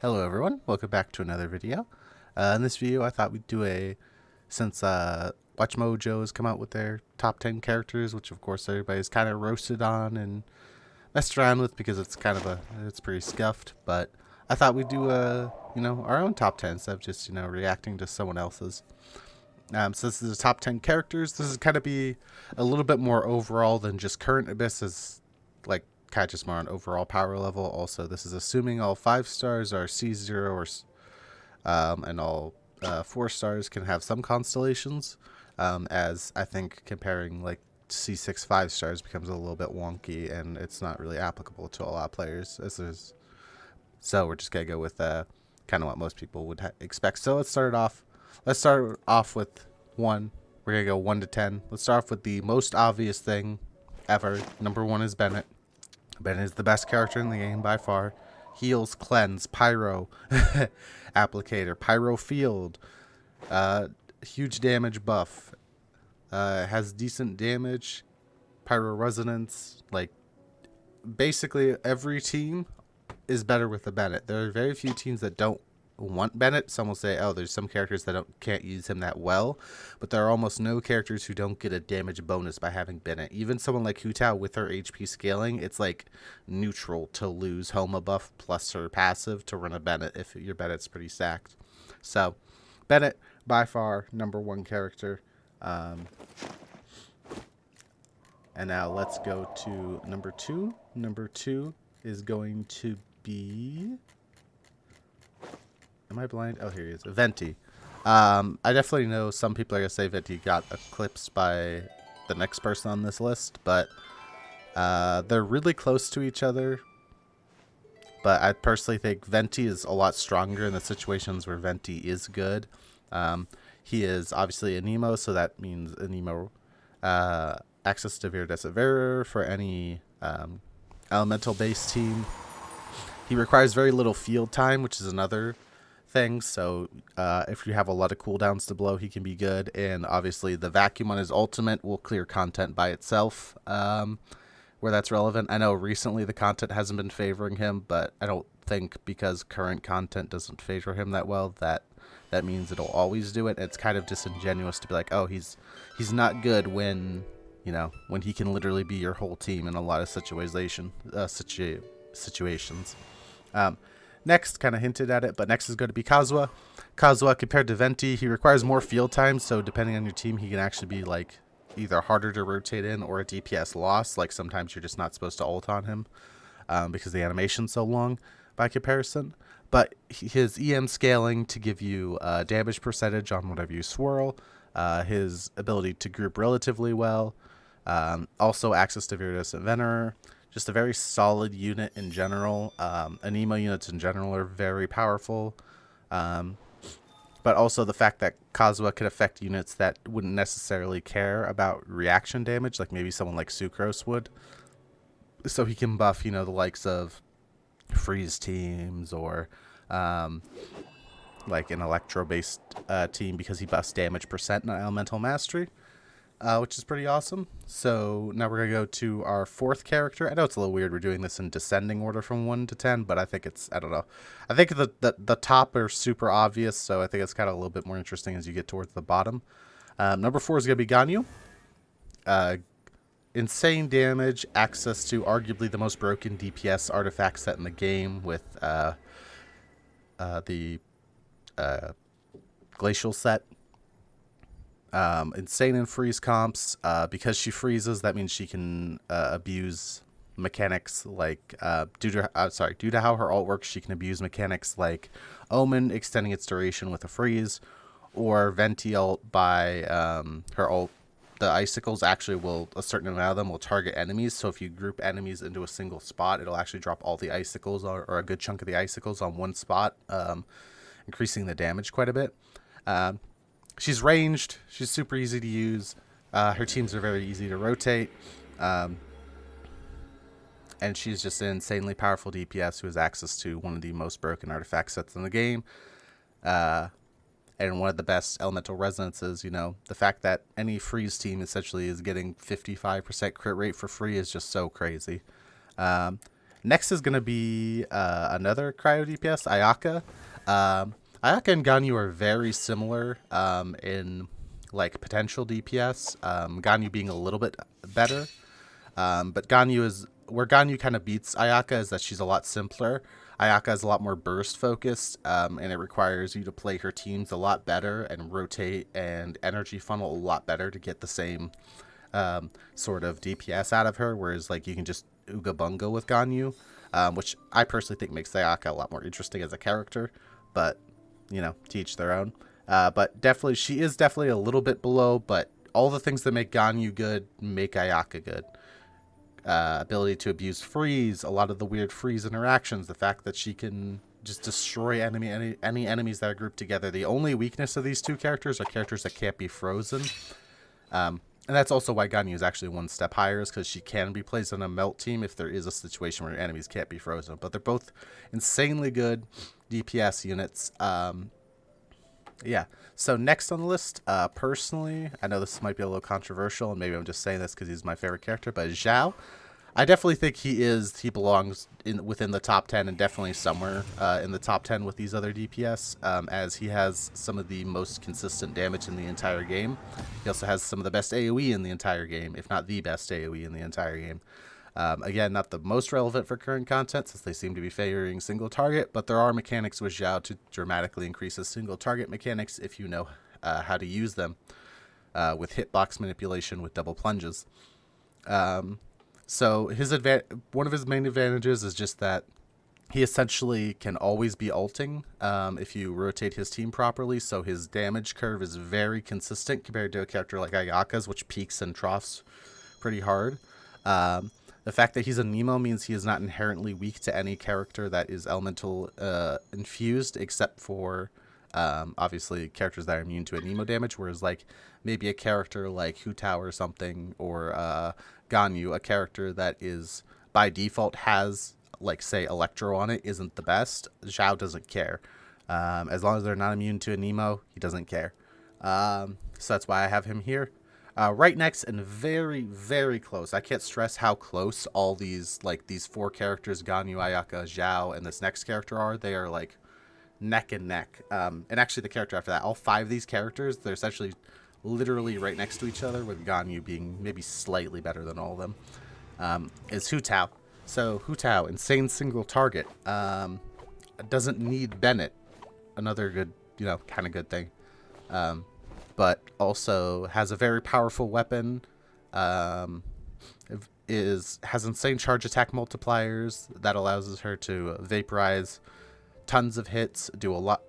Hello everyone, welcome back to another video. In this video I thought we'd do since Watch Mojo has come out with their top 10 characters, which of course everybody's kind of roasted on and messed around with because it's it's pretty scuffed, but I thought we'd do our own top 10 instead of just, reacting to someone else's. So this is the top 10 characters. This is kind of be a little bit more overall than just current Abyss, is like kind of just more on overall power level. Also, this is assuming all 5 stars are C0 and all 4 stars can have some constellations, as I think comparing like C6 5 stars becomes a little bit wonky and it's not really applicable to a lot of players. So we're just going to go with kind of what most people would expect. So let's start off with 1. We're going to go 1 to 10. Let's start off with the most obvious thing ever. Number 1 is Bennett. Bennett is the best character in the game by far. Heals, cleanse, pyro, applicator, pyro field, huge damage buff, has decent damage, pyro resonance. Like, basically every team is better with the Bennett. There are very few teams that don't want Bennett. Some will say, oh, there's some characters that can't use him that well, but there are almost no characters who don't get a damage bonus by having Bennett. Even someone like Hu with her HP scaling, it's like neutral to lose Homa buff plus her passive to run a Bennett if your Bennett's pretty stacked. So Bennett by far number 1 character. And now let's go to number 2. Number 2 is going to be... Am I blind? Oh, here he is. Venti. I definitely know some people are going to say Venti got eclipsed by the next person on this list, but they're really close to each other. But I personally think Venti is a lot stronger in the situations where Venti is good. He is obviously a Nemo, so that means a Nemo access to Viridescent Bearer for any elemental-based team. He requires very little field time, which is another thing. So if you have a lot of cooldowns to blow, he can be good. And obviously the vacuum on his ultimate will clear content by itself, where that's relevant. I know recently the content hasn't been favoring him, but I don't think because current content doesn't favor him that well that means it'll always do it. It's kind of disingenuous to be like, oh, he's not good when when he can literally be your whole team in a lot of situations. Next, kind of hinted at it, but next is going to be Kazua. Kazua, compared to Venti, he requires more field time, so depending on your team, he can actually be like either harder to rotate in or a DPS loss. Like sometimes you're just not supposed to ult on him because the animation's so long by comparison. But his EM scaling to give you damage percentage on whatever you swirl, his ability to group relatively well, also access to Viridescent Venerer. Just a very solid unit in general. Anemo units in general are very powerful. But also the fact that Kazua can affect units that wouldn't necessarily care about reaction damage, like maybe someone like Sucrose would. So he can buff, the likes of freeze teams or like an electro-based team because he buffs damage percent in elemental mastery. Which is pretty awesome. So now we're going to go to our 4th character. I know it's a little weird we're doing this in descending order from 1 to 10, but I think I don't know. I think the top are super obvious, so I think it's kind of a little bit more interesting as you get towards the bottom. Number 4 is going to be Ganyu. Insane damage, access to arguably the most broken DPS artifact set in the game with the Glacial set. Insane in freeze comps. Because she freezes, that means she can abuse mechanics like due to how her ult works, she can abuse mechanics like Omen extending its duration with a freeze, or Venti ult by her ult. The icicles actually a certain amount of them will target enemies. So if you group enemies into a single spot, it'll actually drop all the icicles or a good chunk of the icicles on one spot, increasing the damage quite a bit. She's ranged. She's super easy to use. Her teams are very easy to rotate. And she's just an insanely powerful DPS who has access to one of the most broken artifact sets in the game. And one of the best elemental resonances. The fact that any freeze team essentially is getting 55% crit rate for free is just so crazy. Next is going to be another cryo DPS, Ayaka. Ayaka and Ganyu are very similar in like potential DPS. Ganyu being a little bit better, but Ganyu is where Ganyu kind of beats Ayaka is that she's a lot simpler. Ayaka is a lot more burst focused, and it requires you to play her teams a lot better and rotate and energy funnel a lot better to get the same sort of DPS out of her. Whereas like you can just Ooga Bunga with Ganyu, which I personally think makes Ayaka a lot more interesting as a character. But you know, to each their own. But definitely, she is definitely a little bit below. But all the things that make Ganyu good make Ayaka good. Ability to abuse freeze, a lot of the weird freeze interactions, the fact that she can just destroy any enemies that are grouped together. The only weakness of these two characters are characters that can't be frozen. And that's also why Ganyu is actually one step higher, is because she can be placed on a melt team if there is a situation where enemies can't be frozen. But they're both insanely good DPS units. Yeah. So next on the list, personally, I know this might be a little controversial, and maybe I'm just saying this because he's my favorite character, but Xiao. I definitely think he belongs within the top 10 and definitely somewhere in the top 10 with these other DPS, as he has some of the most consistent damage in the entire game. He also has some of the best AoE in the entire game, if not the best AoE in the entire game. Again, not the most relevant for current content since they seem to be favoring single target, but there are mechanics with Xiao to dramatically increase his single target mechanics if you know how to use them with hitbox manipulation with double plunges. So one of his main advantages is just that he essentially can always be ulting if you rotate his team properly, so his damage curve is very consistent compared to a character like Ayaka's, which peaks and troughs pretty hard. The fact that he's a Nemo means he is not inherently weak to any character that is elemental infused, except for obviously characters that are immune to a Nemo damage, whereas like maybe a character like Hu Tao or something, or Ganyu, a character that is by default has like say Electro on it, isn't the best. Xiao doesn't care. As long as they're not immune to a Nemo, he doesn't care. So that's why I have him here. Right next and very, very close. I can't stress how close all these four characters, Ganyu, Ayaka, Xiao, and this next character are. They are like neck and neck. And actually the character after that, all five of these characters, they're essentially literally right next to each other, with Ganyu being maybe slightly better than all of them, is Hu Tao. So Hu Tao, insane single target. Doesn't need Bennett. Another good, kind of good thing. But also has a very powerful weapon. Has insane charge attack multipliers that allows her to vaporize tons of hits, do a lot,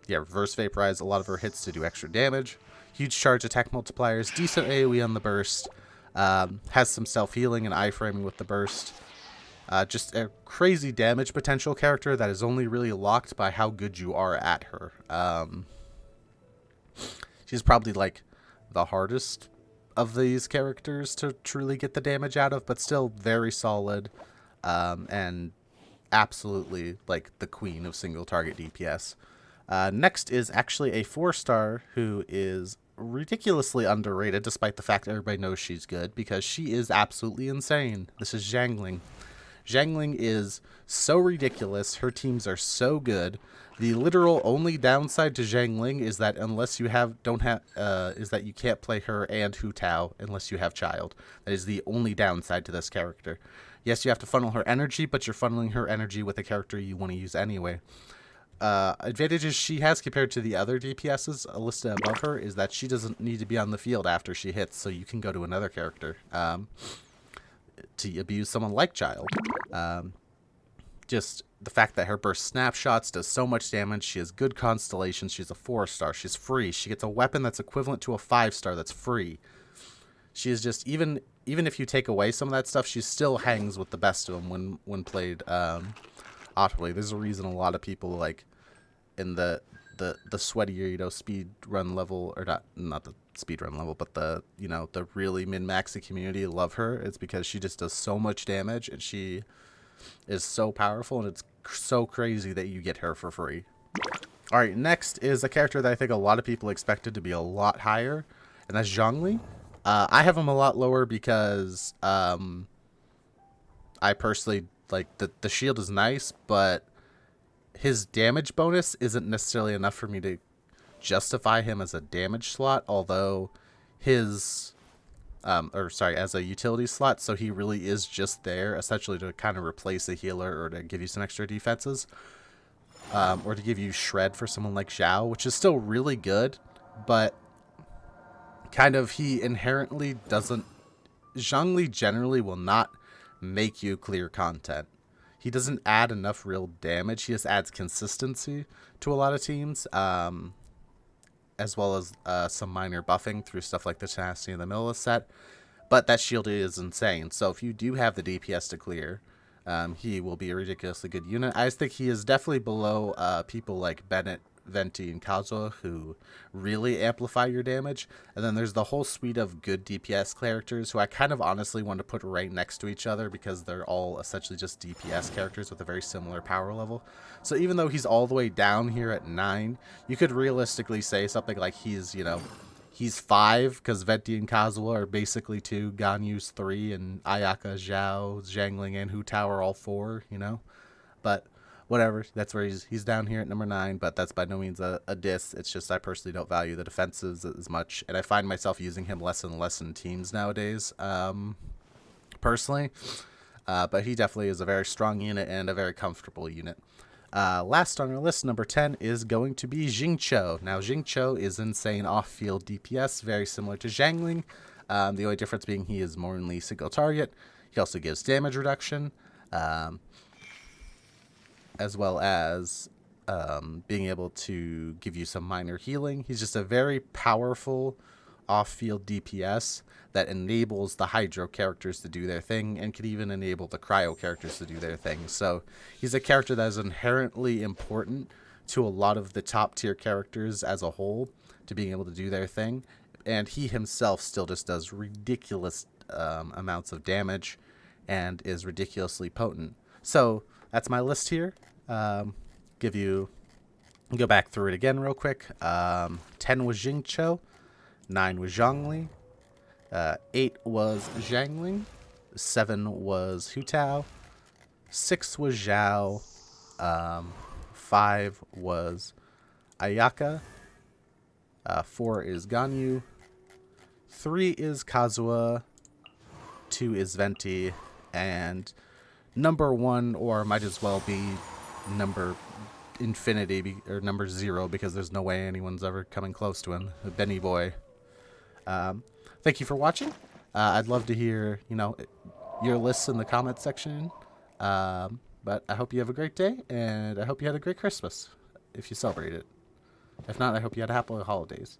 reverse vaporize a lot of her hits to do extra damage. Huge charge attack multipliers, decent AoE on the burst, has some self-healing and iframing with the burst. Just a crazy damage potential character that is only really locked by how good you are at her. She's probably like the hardest of these characters to truly get the damage out of, but still very solid, and absolutely like the queen of single target DPS. Next is actually a 4-star who is ridiculously underrated, despite the fact that everybody knows she's good, because she is absolutely insane. This is Xiangling. Xiangling is so ridiculous. Her teams are so good. The literal only downside to Xiangling is that is that you can't play her and Hu Tao unless you have Child. That is the only downside to this character. Yes, you have to funnel her energy, but you're funneling her energy with a character you want to use anyway. Advantages she has compared to the other DPSs listed above her is that she doesn't need to be on the field after she hits, so you can go to another character to abuse someone like Child. Just the fact that her burst snapshots does so much damage. She has good constellations. She's a 4-star. She's free. She gets a weapon that's equivalent to a 5-star that's free. She is just, even if you take away some of that stuff, she still hangs with the best of them when played optimally. There's a reason a lot of people like in the sweatier, speed run level, or not the speed run level, but the really min-maxy community love her. It's because she just does so much damage, and she is so powerful, and it's so crazy that you get her for free. All right, next is a character that I think a lot of people expected to be a lot higher, and that's Zhongli. I have him a lot lower because I I personally like the shield is nice, but his damage bonus isn't necessarily enough for me to justify him as a damage slot, although his as a utility slot, so he really is just there essentially to kind of replace a healer or to give you some extra defenses, or to give you shred for someone like Xiao, which is still really good, but kind of he inherently doesn't. Zhongli generally will not make you clear content. He doesn't add enough real damage. He just adds consistency to a lot of teams, as well as some minor buffing through stuff like the tenacity in the middle of the set. But that shield is insane. So if you do have the DPS to clear, he will be a ridiculously good unit. I just think he is definitely below people like Bennett, Venti, and Kazua, who really amplify your damage. And then there's the whole suite of good DPS characters who I kind of honestly want to put right next to each other because they're all essentially just DPS characters with a very similar power level. So even though he's all the way down here at 9, you could realistically say something like he's, he's 5 because Venti and Kazua are basically 2, Ganyu's 3, and Ayaka, Xiao, Xiangling, and Hu Tao are all 4, But whatever, that's where he's down here at number 9, but that's by no means a diss. It's just I personally don't value the defenses as much, and I find myself using him less and less in teams nowadays, personally. But he definitely is a very strong unit and a very comfortable unit. Last on our list, number 10, is going to be Jinzo. Now, Jinzo is insane off-field DPS, very similar to Xiangling. The only difference being he is more only single target. He also gives damage reduction, as well as being able to give you some minor healing. He's just a very powerful off-field DPS that enables the Hydro characters to do their thing and can even enable the Cryo characters to do their thing. So he's a character that is inherently important to a lot of the top-tier characters as a whole to being able to do their thing. And he himself still just does ridiculous amounts of damage and is ridiculously potent. So that's my list here. Go back through it again real quick. 10 was Jinzo, 9 was Zhongli, 8 was Xiangling, 7 was Hu Tao, 6 was Xiao, 5 was Ayaka, 4 is Ganyu, 3 is Kazua, 2 is Venti, and number 1, or might as well be number infinity or number 0, because there's no way anyone's ever coming close to him, Benny Boy. Thank you for watching. I'd love to hear your lists in the comment section, but I hope you have a great day, and I hope you had a great Christmas if you celebrate it. If not, I hope you had happy holidays.